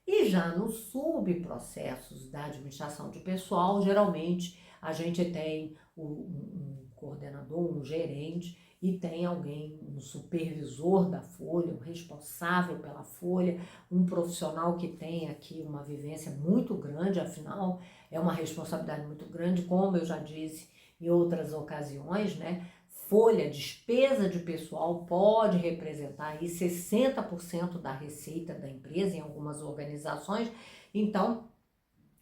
E já nos subprocessos da administração de pessoal, geralmente a gente tem um coordenador, um gerente, e tem alguém, um supervisor da folha, um responsável pela folha, um profissional que tem aqui uma vivência muito grande, afinal é uma responsabilidade muito grande, como eu já disse em outras ocasiões, né? Folha, despesa de pessoal pode representar aí 60% da receita da empresa em algumas organizações. Então,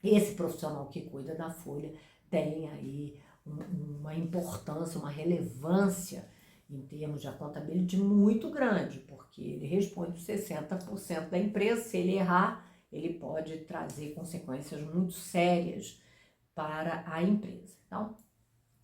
esse profissional que cuida da folha tem aí uma importância, uma relevância em termos de accountability muito grande, porque ele responde por 60% da empresa. Se ele errar, ele pode trazer consequências muito sérias para a empresa. Então,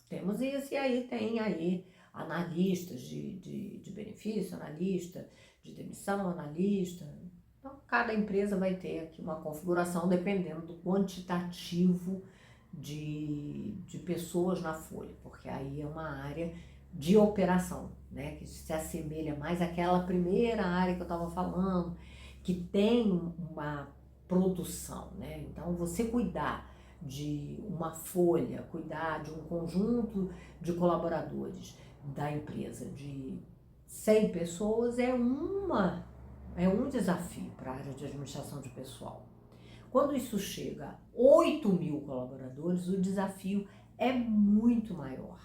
temos isso, e aí tem aí analistas de benefício, analista de demissão, analista. Então, cada empresa vai ter aqui uma configuração dependendo do quantitativo de pessoas na folha, porque aí é uma área de operação, né, que se assemelha mais àquela primeira área que eu estava falando, que tem uma produção, né? Então, você cuidar de uma folha, cuidar de um conjunto de colaboradores da empresa de 100 pessoas é um desafio para a área de administração de pessoal. Quando isso chega a 8.000 colaboradores, o desafio é muito maior,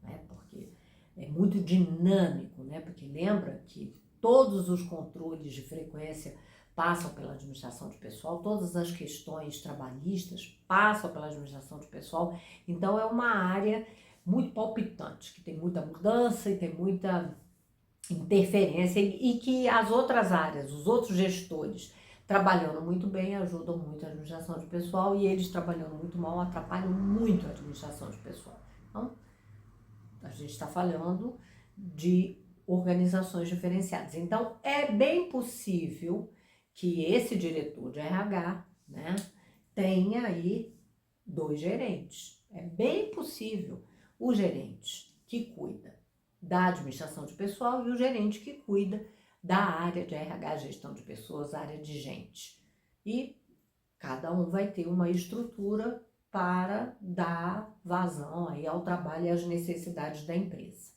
né? Porque é muito dinâmico, né? Porque lembra que todos os controles de frequência passam pela administração de pessoal, todas as questões trabalhistas passam pela administração de pessoal. Então é uma área muito palpitante, que tem muita mudança e tem muita interferência, e que as outras áreas, os outros gestores, trabalhando muito bem, ajudam muito a administração de pessoal, e eles trabalhando muito mal atrapalham muito a administração de pessoal. Então, a gente está falando de organizações diferenciadas. Então, é bem possível que esse diretor de RH, né, tenha aí 2 gerentes. É bem possível o gerente que cuida da administração de pessoal e o gerente que cuida da área de RH, gestão de pessoas, área de gente. E cada um vai ter uma estrutura para dar vazão aí ao trabalho e às necessidades da empresa.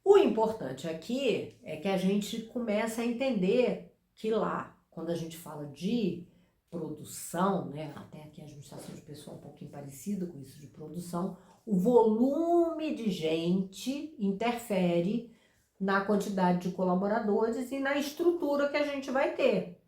O importante aqui é que a gente começa a entender que lá, quando a gente fala de produção, né, até aqui a administração de pessoal é um pouquinho parecida com isso de produção, o volume de gente interfere na quantidade de colaboradores e na estrutura que a gente vai ter,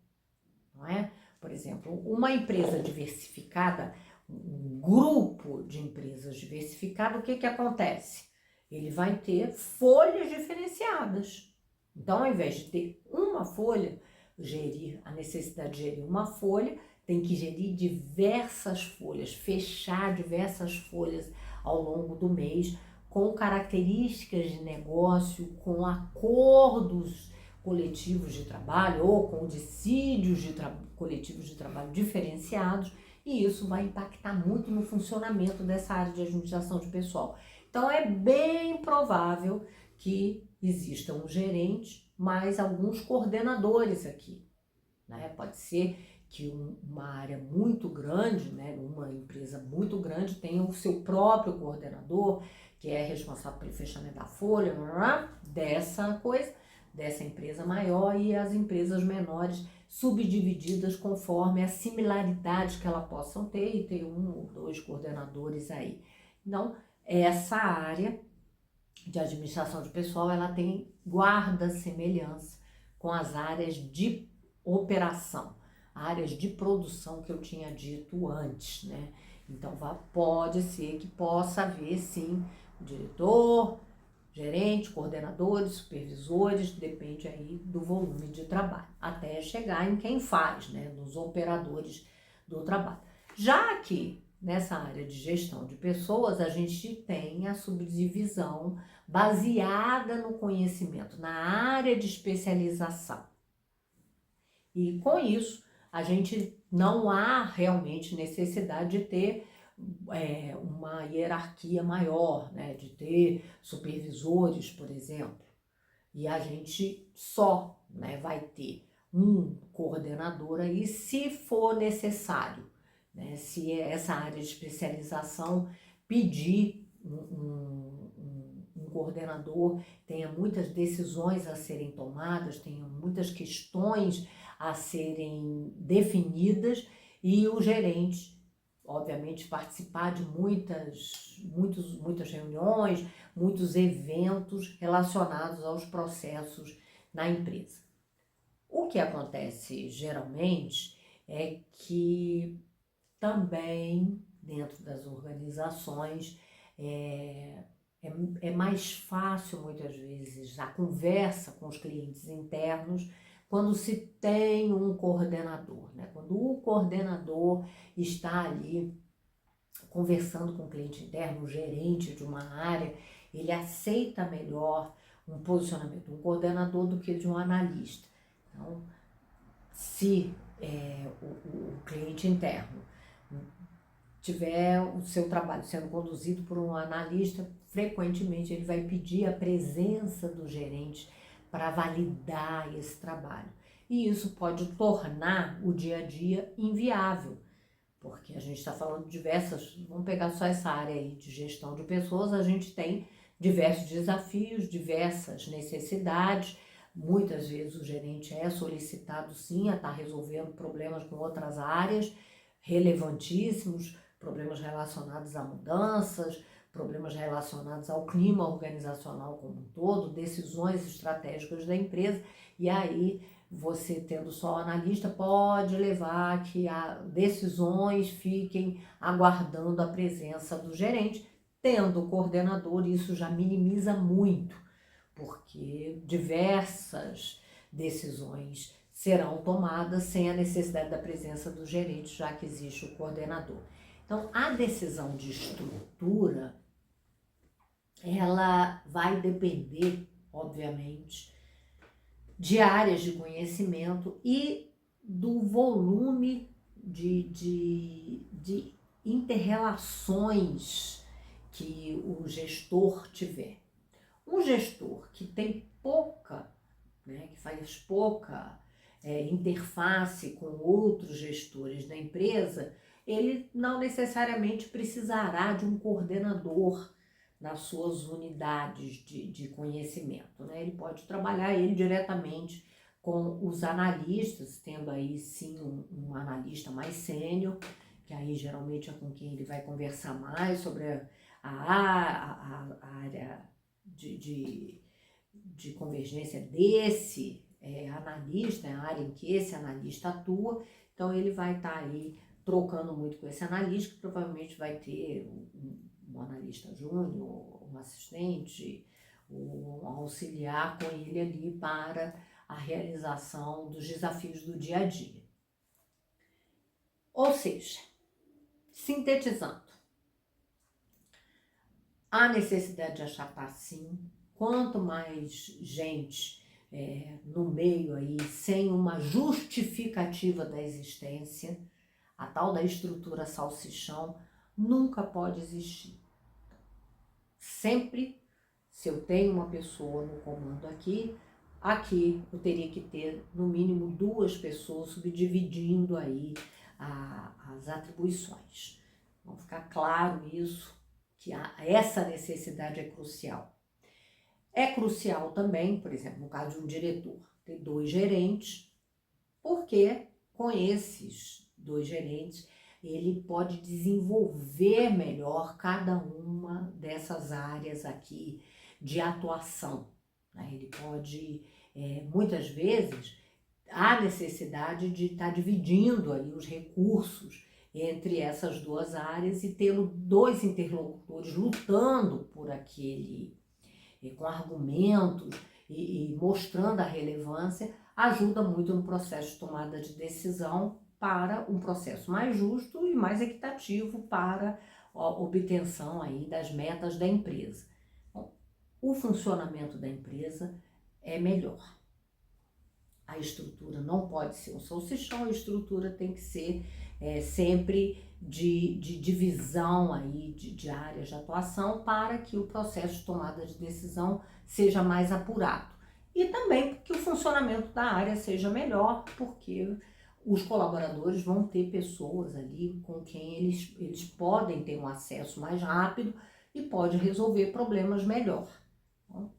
não é? Por exemplo, uma empresa diversificada, um grupo de empresas diversificado, o que acontece? Ele vai ter folhas diferenciadas. Então, ao invés de ter uma folha, gerir a necessidade de gerir uma folha, tem que gerir diversas folhas, fechar diversas folhas ao longo do mês, com características de negócio, com acordos coletivos de trabalho ou com dissídios coletivos de trabalho diferenciados, e isso vai impactar muito no funcionamento dessa área de administração de pessoal. Então, é bem provável que exista um gerente, mais alguns coordenadores aqui, né? Pode ser que uma área muito grande, né, uma empresa muito grande, tenha o seu próprio coordenador, que é responsável pelo fechamento da folha, dessa empresa maior, e as empresas menores subdivididas conforme a similaridade que elas possam ter, e ter 1 ou 2 coordenadores aí. Então, essa área de administração de pessoal, ela guarda semelhança com as áreas de operação, áreas de produção que eu tinha dito antes, né? Então, pode ser que possa haver, sim, diretor, gerente, coordenadores, supervisores, depende aí do volume de trabalho, até chegar em quem faz, né? Nos operadores do trabalho. Já que nessa área de gestão de pessoas, a gente tem a subdivisão baseada no conhecimento, na área de especialização. E com isso, a gente não há realmente necessidade de ter uma hierarquia maior, né? De ter supervisores, por exemplo. E a gente só, né, vai ter um coordenador aí, se for necessário, né? Se essa área de especialização pedir um coordenador, tenha muitas decisões a serem tomadas, tenha muitas questões a serem definidas e o gerente, obviamente, participar de muitas reuniões, muitos eventos relacionados aos processos na empresa. O que acontece geralmente é que também dentro das organizações é mais fácil muitas vezes a conversa com os clientes internos quando se tem um coordenador, né? Quando o coordenador está ali conversando com o cliente interno, o gerente de uma área, ele aceita melhor um posicionamento de um coordenador do que de um analista. Então, se o cliente interno tiver o seu trabalho sendo conduzido por um analista, frequentemente ele vai pedir a presença do gerente para validar esse trabalho. E isso pode tornar o dia a dia inviável, porque a gente está falando de vamos pegar só essa área aí de gestão de pessoas, a gente tem diversos desafios, diversas necessidades. Muitas vezes o gerente é solicitado sim a estar resolvendo problemas com outras áreas relevantíssimos, problemas relacionados a mudanças, problemas relacionados ao clima organizacional como um todo, decisões estratégicas da empresa, e aí você tendo só o analista pode levar a que decisões fiquem aguardando a presença do gerente. Tendo o coordenador, isso já minimiza muito, porque diversas decisões serão tomadas sem a necessidade da presença do gerente, já que existe o coordenador. Então, a decisão de estrutura, ela vai depender, obviamente, de áreas de conhecimento e do volume de interrelações que o gestor tiver. Um gestor que tem pouca, né, que faz pouca interface com outros gestores da empresa, ele não necessariamente precisará de um coordenador nas suas unidades de conhecimento, né? Ele pode trabalhar ele diretamente com os analistas, tendo aí sim um analista mais sênior, que aí geralmente é com quem ele vai conversar mais sobre a área de convergência desse analista, a área em que esse analista atua. Então ele vai estar aí trocando muito com esse analista, que provavelmente vai ter um analista júnior, um assistente, um auxiliar com ele ali para a realização dos desafios do dia a dia. Ou seja, sintetizando, há necessidade de achatar sim, quanto mais gente no meio aí, sem uma justificativa da existência, a tal da estrutura salsichão nunca pode existir. Sempre, se eu tenho uma pessoa no comando aqui eu teria que ter no mínimo 2 pessoas subdividindo aí as atribuições. Vamos ficar claro isso, que essa necessidade é crucial. É crucial também, por exemplo, no caso de um diretor, ter 2 gerentes, porque com esses 2 gerentes ele pode desenvolver melhor cada uma dessas áreas aqui de atuação, né? Ele pode, muitas vezes, há necessidade de estar dividindo aí os recursos entre essas duas áreas e tendo dois interlocutores lutando por aquele, com argumentos e mostrando a relevância, ajuda muito no processo de tomada de decisão para um processo mais justo e mais equitativo para a obtenção aí das metas da empresa. Bom, o funcionamento da empresa é melhor. A estrutura não pode ser um salsichão, a estrutura tem que ser sempre de divisão aí de áreas de atuação para que o processo de tomada de decisão seja mais apurado. E também que o funcionamento da área seja melhor, porque os colaboradores vão ter pessoas ali com quem eles podem ter um acesso mais rápido e pode resolver problemas melhor. Então,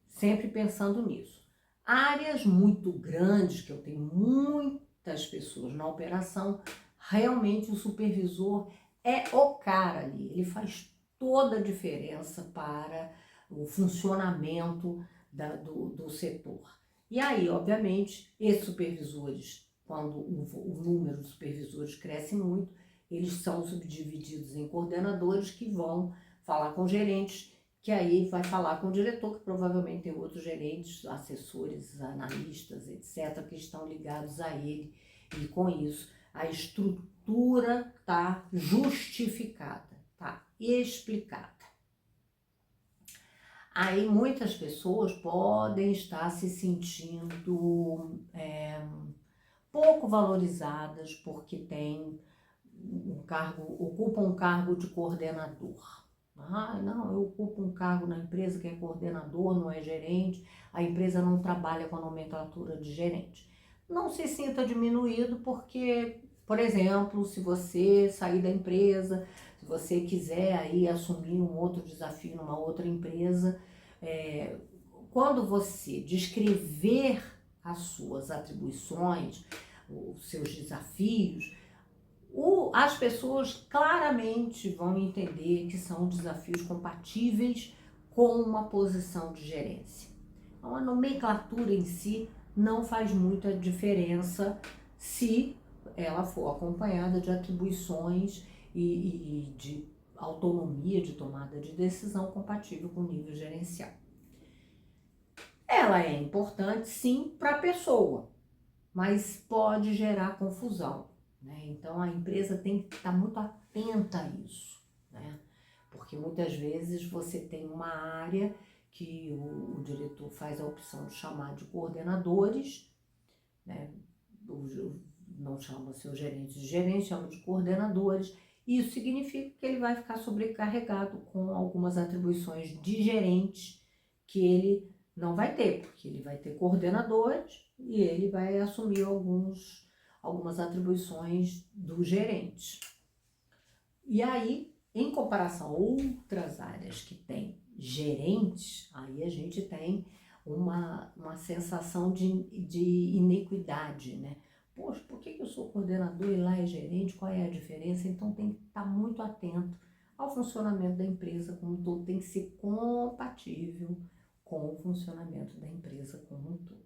sempre pensando nisso. Áreas muito grandes, que eu tenho muitas pessoas na operação, realmente o supervisor é o cara ali, ele faz toda a diferença para o funcionamento do setor. E aí, obviamente, esses supervisores, quando o número de supervisores cresce muito, eles são subdivididos em coordenadores que vão falar com gerentes, que aí vai falar com o diretor, que provavelmente tem outros gerentes, assessores, analistas, etc., que estão ligados a ele. E com isso, a estrutura está justificada, está explicada. Aí muitas pessoas podem estar se sentindo pouco valorizadas porque tem ocupam um cargo de coordenador. Ah, não, eu ocupo um cargo na empresa que é coordenador, não é gerente, a empresa não trabalha com a nomenclatura de gerente. Não se sinta diminuído porque, por exemplo, se você sair da empresa, se você quiser aí assumir um outro desafio numa outra empresa, quando você descrever as suas atribuições, os seus desafios, as pessoas claramente vão entender que são desafios compatíveis com uma posição de gerência. Então, a nomenclatura em si não faz muita diferença se ela for acompanhada de atribuições e de autonomia de tomada de decisão compatível com o nível gerencial. Ela é importante, sim, para a pessoa, mas pode gerar confusão. Então, a empresa tem que estar muito atenta a isso, né? Porque muitas vezes você tem uma área que o diretor faz a opção de chamar de coordenadores, né? Não chama seus gerentes de gerente, chama de coordenadores. Isso significa que ele vai ficar sobrecarregado com algumas atribuições de gerente que ele não vai ter, porque ele vai ter coordenadores e ele vai assumir algumas atribuições do gerente. E aí, em comparação a outras áreas que tem gerentes, aí a gente tem uma sensação de inequidade, né? Poxa, por que eu sou coordenador e lá é gerente? Qual é a diferença? Então tem que estar muito atento ao funcionamento da empresa como um todo, tem que ser compatível com o funcionamento da empresa como um todo.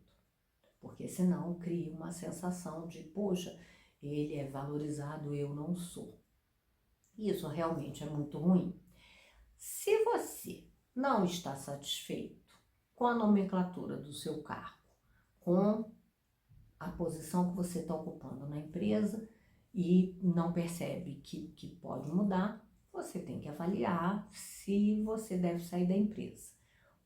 Porque senão cria uma sensação de, poxa, ele é valorizado, eu não sou. Isso realmente é muito ruim. Se você não está satisfeito com a nomenclatura do seu cargo, com a posição que você está ocupando na empresa e não percebe que pode mudar, você tem que avaliar se você deve sair da empresa.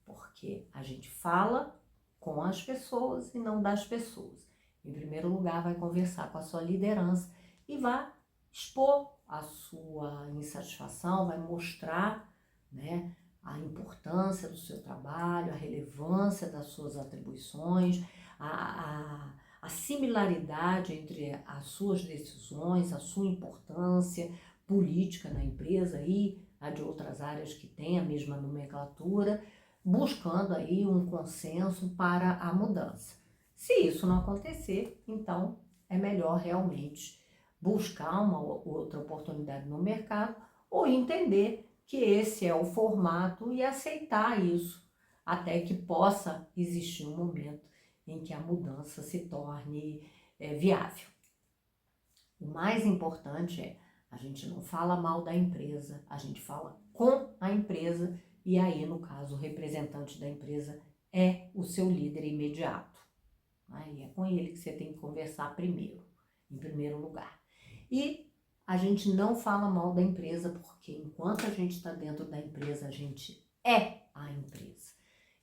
Porque a gente fala com as pessoas e não das pessoas. Em primeiro lugar, vai conversar com a sua liderança e vai expor a sua insatisfação, vai mostrar, né, a importância do seu trabalho, a relevância das suas atribuições, a similaridade entre as suas decisões, a sua importância política na empresa e a de outras áreas que têm a mesma nomenclatura, buscando aí um consenso para a mudança. Se isso não acontecer, então é melhor realmente buscar uma outra oportunidade no mercado ou entender que esse é o formato e aceitar isso, até que possa existir um momento em que a mudança se torne viável. O mais importante é, a gente não fala mal da empresa, a gente fala com a empresa, e aí, no caso, o representante da empresa é o seu líder imediato. Aí é com ele que você tem que conversar primeiro, em primeiro lugar. E a gente não fala mal da empresa, porque enquanto a gente está dentro da empresa, a gente é a empresa.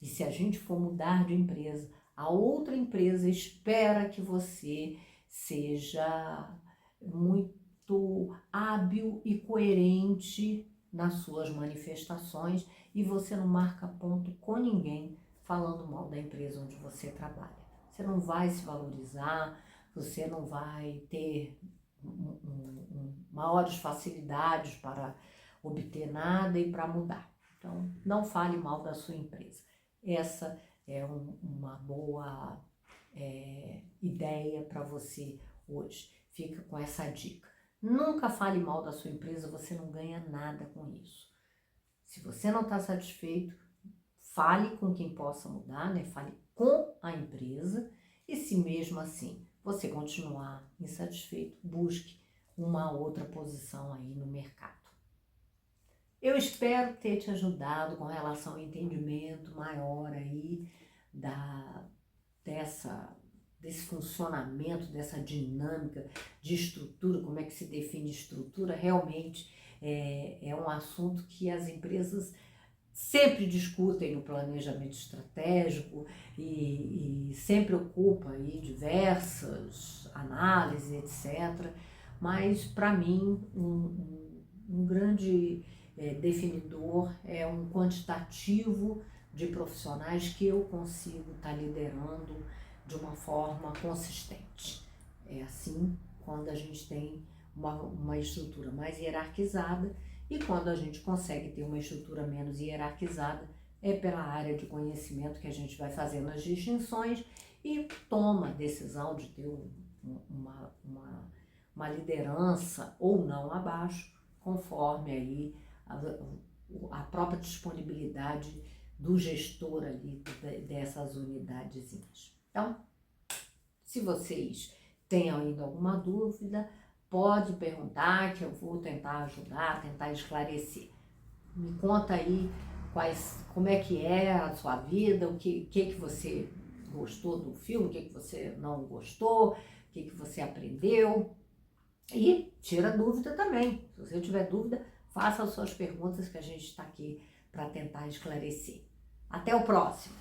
E se a gente for mudar de empresa, a outra empresa espera que você seja muito hábil e coerente nas suas manifestações, e você não marca ponto com ninguém falando mal da empresa onde você trabalha. Você não vai se valorizar, você não vai ter maiores facilidades para obter nada e para mudar. Então, não fale mal da sua empresa. Essa é uma boa ideia para você hoje. Fica com essa dica. Nunca fale mal da sua empresa, você não ganha nada com isso. Se você não está satisfeito, fale com quem possa mudar, né? Fale com a empresa, e se mesmo assim você continuar insatisfeito, busque uma outra posição aí no mercado. Eu espero ter te ajudado com relação ao entendimento maior aí desse funcionamento, dessa dinâmica de estrutura, como é que se define estrutura. Realmente é um assunto que as empresas sempre discutem no planejamento estratégico e sempre ocupa aí diversas análises, etc. Mas, para mim, um grande definidor é um quantitativo de profissionais que eu consigo estar liderando de uma forma consistente. É assim quando a gente tem uma estrutura mais hierarquizada, e quando a gente consegue ter uma estrutura menos hierarquizada, é pela área de conhecimento que a gente vai fazendo as distinções e toma a decisão de ter uma liderança ou não abaixo, conforme aí a própria disponibilidade do gestor ali dessas unidadezinhas. Então, se vocês têm ainda alguma dúvida, pode perguntar que eu vou tentar ajudar, tentar esclarecer. Me conta aí como é que é a sua vida, o que você gostou do filme, o que você não gostou, o que você aprendeu. E tira dúvida também. Se você tiver dúvida, faça as suas perguntas que a gente está aqui para tentar esclarecer. Até o próximo!